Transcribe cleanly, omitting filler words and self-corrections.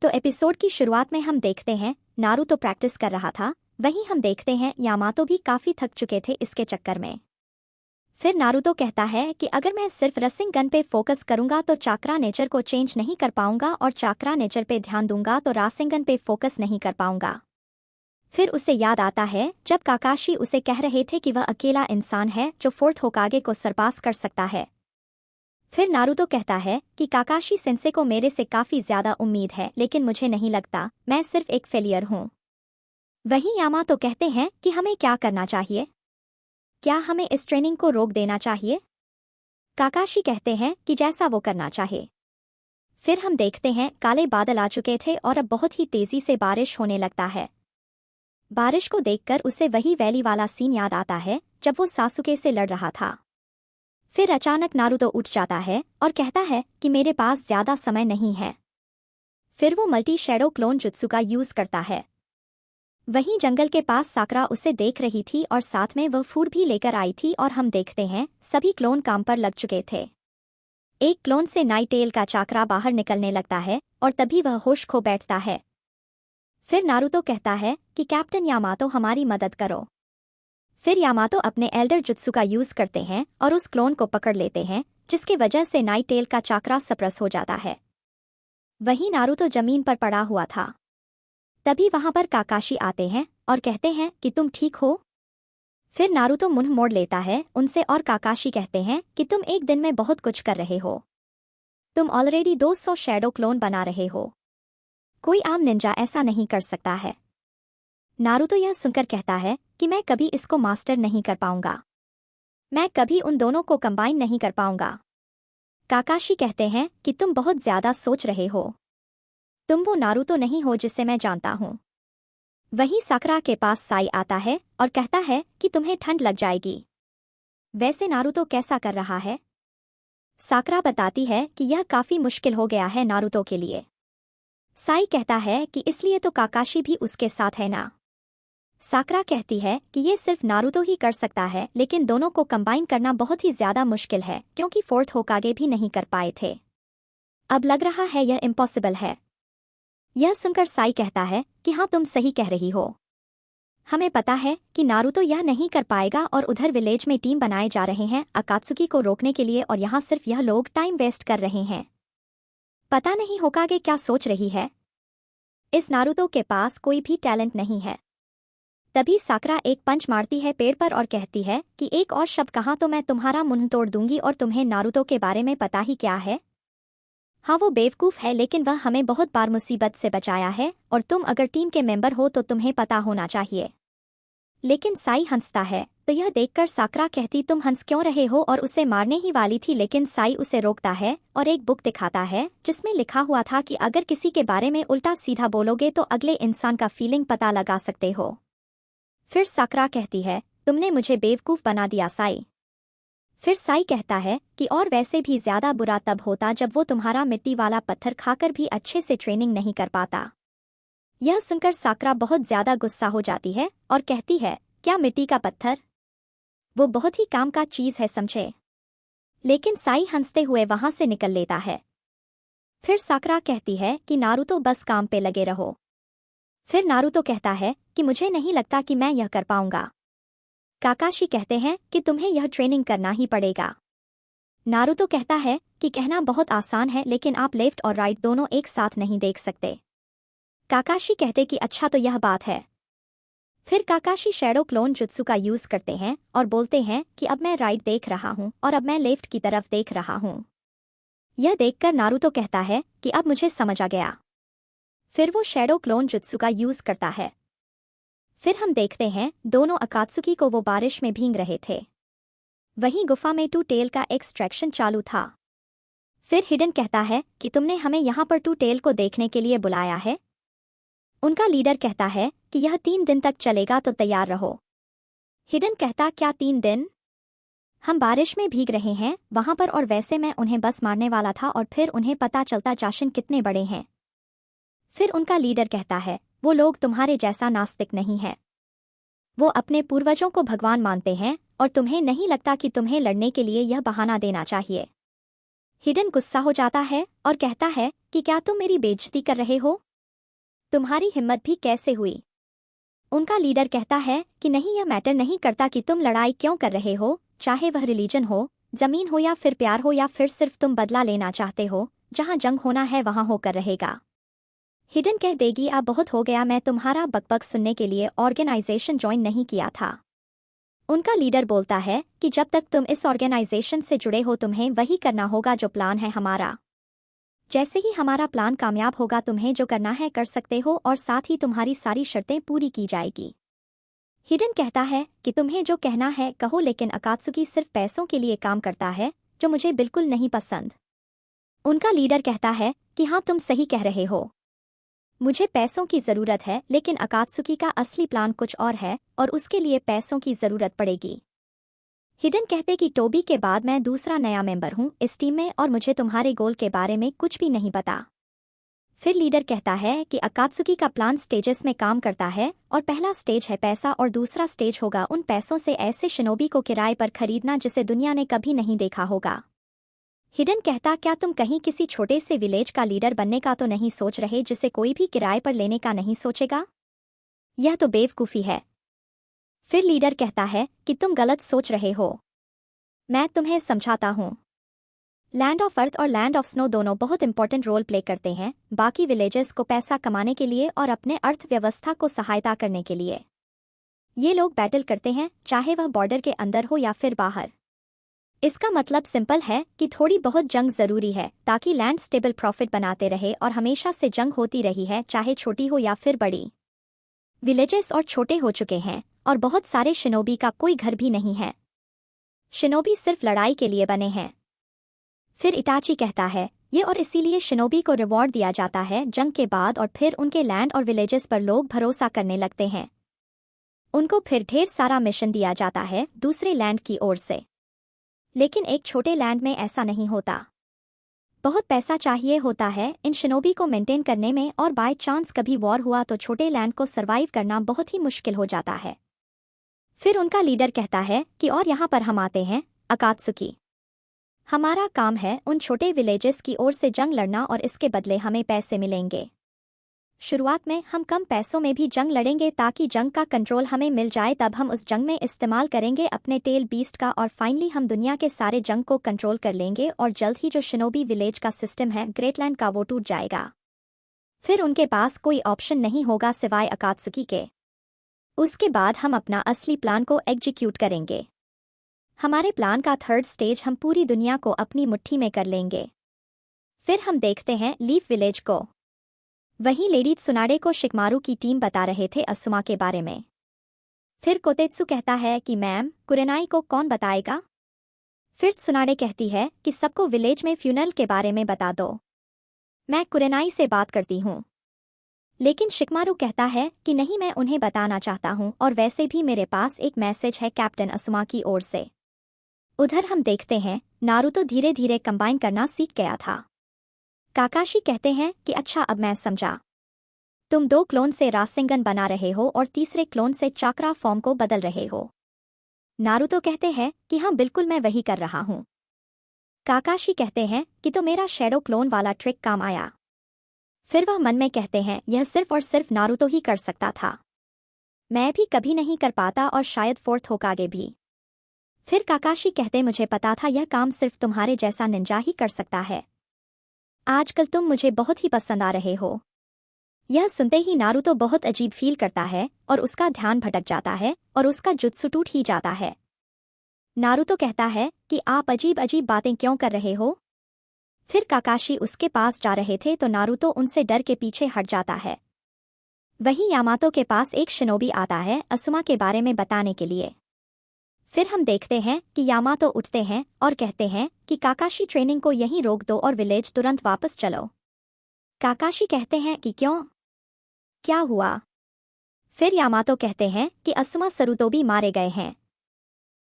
तो एपिसोड की शुरुआत में हम देखते हैं नारुतो प्रैक्टिस कर रहा था। वहीं हम देखते हैं यामातो भी काफी थक चुके थे इसके चक्कर में। फिर नारुतो कहता है कि अगर मैं सिर्फ रसिंगन पे फोकस करूंगा तो चाक्रा नेचर को चेंज नहीं कर पाऊंगा, और चाक्रा नेचर पे ध्यान दूंगा तो रासेंगन पे फोकस नहीं कर पाऊंगा। फिर उसे याद आता है जब काकाशी उसे कह रहे थे कि वह अकेला इंसान है जो फोर्थ होकागे को सरपास कर सकता है। फिर नारुतो कहता है कि काकाशी सेंसे को मेरे से काफी ज्यादा उम्मीद है, लेकिन मुझे नहीं लगता, मैं सिर्फ एक फेलियर हूं। वहीं यामातो कहते हैं कि हमें क्या करना चाहिए, क्या हमें इस ट्रेनिंग को रोक देना चाहिए। काकाशी कहते हैं कि जैसा वो करना चाहे। फिर हम देखते हैं काले बादल आ चुके थे और अब बहुत ही तेजी से बारिश होने लगता है। बारिश को देखकर उसे वही वैली वाला सीन याद आता है जब वो सासुके से लड़ रहा था। फिर अचानक नारुतो उठ जाता है और कहता है कि मेरे पास ज्यादा समय नहीं है। फिर वो मल्टी शैडो क्लोन जुत्सु का यूज करता है। वहीं जंगल के पास साकरा उसे देख रही थी और साथ में वह फूड भी लेकर आई थी, और हम देखते हैं सभी क्लोन काम पर लग चुके थे। एक क्लोन से नाइट टेल का चाकरा बाहर निकलने लगता है और तभी वह होश खो बैठता है। फिर नारुतो कहता है कि कैप्टन यामातो हमारी मदद करो। फिर यामातो अपने एल्डर जुत्सु का यूज करते हैं और उस क्लोन को पकड़ लेते हैं, जिसकी वजह से नाइट टेल का चाकरा सप्रेस हो जाता है। वहीं नारुतो जमीन पर पड़ा हुआ था। तभी वहां पर काकाशी आते हैं और कहते हैं कि तुम ठीक हो। फिर नारुतो मुंह मोड़ लेता है उनसे और काकाशी कहते हैं कि तुम एक दिन में बहुत कुछ कर रहे हो, तुम ऑलरेडी 200 शैडो क्लोन बना रहे हो, कोई आम निंजा ऐसा नहीं कर सकता है। नारुतो यह सुनकर कहता है कि मैं कभी इसको मास्टर नहीं कर पाऊंगा, मैं कभी उन दोनों को कंबाइन नहीं कर पाऊंगा। काकाशी कहते हैं कि तुम बहुत ज्यादा सोच रहे हो, तुम वो नारुतो नहीं हो जिसे मैं जानता हूं। वहीं साकरा के पास साई आता है और कहता है कि तुम्हें ठंड लग जाएगी। वैसे नारुतो कैसा कर रहा है? साकरा बताती है कि यह काफी मुश्किल हो गया है नारुतो के लिए। साई कहता है कि इसलिए तो काकाशी भी उसके साथ है ना। साकरा कहती है कि ये सिर्फ नारुतो ही कर सकता है, लेकिन दोनों को कंबाइन करना बहुत ही ज्यादा मुश्किल है क्योंकि फोर्थ होकागे भी नहीं कर पाए थे। अब लग रहा है यह इम्पॉसिबल है। यह सुनकर साई कहता है कि हाँ, तुम सही कह रही हो, हमें पता है कि नारुतो यह नहीं कर पाएगा, और उधर विलेज में टीम बनाए जा रहे हैं अकात्सुकी को रोकने के लिए, और यहाँ सिर्फ यह लोग टाइम वेस्ट कर रहे हैं। पता नहीं होकागे क्या सोच रही है, इस नारुतो के पास कोई भी टैलेंट नहीं है। तभी साकरा एक पंच मारती है पेड़ पर और कहती है कि एक और शब्द कहा तो मैं तुम्हारा मुंह तोड़ दूंगी, और तुम्हें नारुतो के बारे में पता ही क्या है। हाँ, वो बेवकूफ है, लेकिन वह हमें बहुत बार मुसीबत से बचाया है, और तुम अगर टीम के मेंबर हो तो तुम्हें पता होना चाहिए। लेकिन साई हंसता है तो यह देखकर साकरा कहती तुम हंस क्यों रहे हो, और उसे मारने ही वाली थी, लेकिन साई उसे रोकता है और एक बुक दिखाता है जिसमें लिखा हुआ था कि अगर किसी के बारे में उल्टा सीधा बोलोगे तो अगले इंसान का फीलिंग पता लगा सकते हो। फिर साकरा कहती है तुमने मुझे बेवकूफ बना दिया साई। फिर साई कहता है कि और वैसे भी ज्यादा बुरा तब होता जब वो तुम्हारा मिट्टी वाला पत्थर खाकर भी अच्छे से ट्रेनिंग नहीं कर पाता। यह सुनकर साकरा बहुत ज्यादा गुस्सा हो जाती है और कहती है क्या मिट्टी का पत्थर, वो बहुत ही काम का चीज है समझे। लेकिन साई हंसते हुए वहां से निकल लेता है। फिर साकरा कहती है कि नारुतो बस काम पे लगे रहो। फिर नारुतो कहता है कि मुझे नहीं लगता कि मैं यह कर पाऊंगा। काकाशी कहते हैं कि तुम्हें यह ट्रेनिंग करना ही पड़ेगा। नारुतो कहता है कि कहना बहुत आसान है, लेकिन आप लेफ्ट और राइट दोनों एक साथ नहीं देख सकते। काकाशी कहते कि अच्छा तो यह बात है। फिर काकाशी शैडो क्लोन जुत्सु का यूज करते हैं और बोलते हैं कि अब मैं राइट देख रहा हूं और अब मैं लेफ्ट की तरफ देख रहा हूं। यह देखकर नारुतो कहता है कि अब मुझे समझ आ गया। फिर वो शैडो क्लोन जुत्सु का यूज करता है। फिर हम देखते हैं दोनों अकात्सुकी को वो बारिश में भीग रहे थे। वहीं गुफा में टू टेल का एक्सट्रैक्शन चालू था। फिर हिडन कहता है कि तुमने हमें यहाँ पर टू टेल को देखने के लिए बुलाया है। उनका लीडर कहता है कि यह 3 दिन तक चलेगा तो तैयार रहो। हिडन कहता क्या 3 दिन, हम बारिश में भीग रहे हैं वहां पर, और वैसे मैं उन्हें बस मारने वाला था और फिर उन्हें पता चलता जाशन कितने बड़े हैं। फिर उनका लीडर कहता है वो लोग तुम्हारे जैसा नास्तिक नहीं है, वो अपने पूर्वजों को भगवान मानते हैं, और तुम्हें नहीं लगता कि तुम्हें लड़ने के लिए यह बहाना देना चाहिए। हिडन गुस्सा हो जाता है और कहता है कि क्या तुम मेरी बेइज्जती कर रहे हो। तुम्हारी हिम्मत भी कैसे हुई? उनका लीडर कहता है कि नहीं, यह मैटर नहीं करता कि तुम लड़ाई क्यों कर रहे हो, चाहे वह रिलीजन हो, जमीन हो या फिर प्यार हो या फिर सिर्फ तुम बदला लेना चाहते हो, जहां जंग होना है वहां होकर रहेगा। हिडन कह देगी अब बहुत हो गया, मैं तुम्हारा बकबक सुनने के लिए ऑर्गेनाइजेशन ज्वाइन नहीं किया था। उनका लीडर बोलता है कि जब तक तुम इस ऑर्गेनाइजेशन से जुड़े हो तुम्हें वही करना होगा जो प्लान है हमारा। जैसे ही हमारा प्लान कामयाब होगा तुम्हें जो करना है कर सकते हो और साथ ही तुम्हारी सारी शर्तें पूरी की जाएगी। हिडन कहता है कि तुम्हें जो कहना है कहो, लेकिन अकात्सुकी सिर्फ पैसों के लिए काम करता है, जो मुझे बिल्कुल नहीं पसंद। उनका लीडर कहता है कि हाँ, तुम सही कह रहे हो, मुझे पैसों की जरूरत है, लेकिन अकात्सुकी का असली प्लान कुछ और है और उसके लिए पैसों की जरूरत पड़ेगी। हिडन कहते कि टोबी के बाद मैं दूसरा नया मेंबर हूं इस टीम में और मुझे तुम्हारे गोल के बारे में कुछ भी नहीं पता। फिर लीडर कहता है कि अकात्सुकी का प्लान स्टेजेस में काम करता है और पहला स्टेज है पैसा और दूसरा स्टेज होगा उन पैसों से ऐसे शिनोबी को किराए पर खरीदना जिसे दुनिया ने कभी नहीं देखा होगा। हिडन कहता क्या तुम कहीं किसी छोटे से विलेज का लीडर बनने का तो नहीं सोच रहे जिसे कोई भी किराए पर लेने का नहीं सोचेगा? यह तो बेवकूफ़ी है। फिर लीडर कहता है कि तुम गलत सोच रहे हो, मैं तुम्हें समझाता हूँ। लैंड ऑफ अर्थ और लैंड ऑफ स्नो दोनों बहुत इंपॉर्टेंट रोल प्ले करते हैं बाकी विलेजेस को पैसा कमाने के लिए और अपने अर्थव्यवस्था को सहायता करने के लिए। ये लोग बैटल करते हैं चाहे वह बॉर्डर के अंदर हो या फिर बाहर। इसका मतलब सिंपल है कि थोड़ी बहुत जंग जरूरी है ताकि लैंड स्टेबल प्रॉफिट बनाते रहे और हमेशा से जंग होती रही है चाहे छोटी हो या फिर बड़ी। विलेजेस और छोटे हो चुके हैं और बहुत सारे शिनोबी का कोई घर भी नहीं है। शिनोबी सिर्फ लड़ाई के लिए बने हैं। फिर इटाची कहता है ये और इसीलिए शिनोबी को रिवॉर्ड दिया जाता है जंग के बाद और फिर उनके लैंड और विलेजेस पर लोग भरोसा करने लगते हैं। उनको फिर ढेर सारा मिशन दिया जाता है दूसरे लैंड की ओर से। लेकिन एक छोटे लैंड में ऐसा नहीं होता। बहुत पैसा चाहिए होता है इन शिनोबी को मेंटेन करने में और बाय चांस कभी वॉर हुआ तो छोटे लैंड को सरवाइव करना बहुत ही मुश्किल हो जाता है। फिर उनका लीडर कहता है कि और यहाँ पर हम आते हैं अकात्सुकी। हमारा काम है उन छोटे विलेजेस की ओर से जंग लड़ना और इसके बदले हमें पैसे मिलेंगे। शुरुआत में हम कम पैसों में भी जंग लड़ेंगे ताकि जंग का कंट्रोल हमें मिल जाए, तब हम उस जंग में इस्तेमाल करेंगे अपने टेल बीस्ट का और फाइनली हम दुनिया के सारे जंग को कंट्रोल कर लेंगे और जल्द ही जो शिनोबी विलेज का सिस्टम है ग्रेटलैंड का वो टूट जाएगा। फिर उनके पास कोई ऑप्शन नहीं होगा सिवाय अकात्सुकी के। उसके बाद हम अपना असली प्लान को एग्जीक्यूट करेंगे। हमारे प्लान का थर्ड स्टेज हम पूरी दुनिया को अपनी मुट्ठी में कर लेंगे। फिर हम देखते हैं लीफ विलेज को। वहीं लेडी त्सुनाडे को शिकमारू की टीम बता रहे थे असुमा के बारे में। फिर कोतेत्सु कहता है कि मैम कुरेनाई को कौन बताएगा? फिर त्सुनाडे कहती है कि सबको विलेज में फ्यूनल के बारे में बता दो, मैं कुरेनाई से बात करती हूँ। लेकिन शिकमारू कहता है कि नहीं, मैं उन्हें बताना चाहता हूँ और वैसे भी मेरे पास एक मैसेज है कैप्टन असुमा की ओर से। उधर हम देखते हैं नारुतो धीरे धीरे कंबाइन करना सीख गया था। काकाशी कहते हैं कि अच्छा अब मैं समझा, तुम 2 क्लोन से रासेंगन बना रहे हो और तीसरे क्लोन से चाक्रा फॉर्म को बदल रहे हो। नारुतो कहते हैं कि हाँ बिल्कुल मैं वही कर रहा हूँ। काकाशी कहते हैं कि तो मेरा शैडो क्लोन वाला ट्रिक काम आया। फिर वह मन में कहते हैं यह सिर्फ और सिर्फ नारुतो ही कर सकता था, मैं भी कभी नहीं कर पाता और शायद फोर्थ होकागे भी। फिर काकाशी कहते मुझे पता था यह काम सिर्फ तुम्हारे जैसा निंजा ही कर सकता है, आजकल तुम मुझे बहुत ही पसंद आ रहे हो। यह सुनते ही नारुतो बहुत अजीब फील करता है और उसका ध्यान भटक जाता है और उसका जुत्सु टूट ही जाता है। नारुतो कहता है कि आप अजीब अजीब बातें क्यों कर रहे हो? फिर काकाशी उसके पास जा रहे थे तो नारुतो उनसे डर के पीछे हट जाता है। वहीं यामातो के पास एक शिनोबी आता है असुमा के बारे में बताने के लिए। फिर हम देखते हैं कि यामातो उठते हैं और कहते हैं कि काकाशी ट्रेनिंग को यहीं रोक दो और विलेज तुरंत वापस चलो। काकाशी कहते हैं कि क्यों, क्या हुआ? फिर यामातो कहते हैं कि असुमा सरुतोबी मारे गए हैं।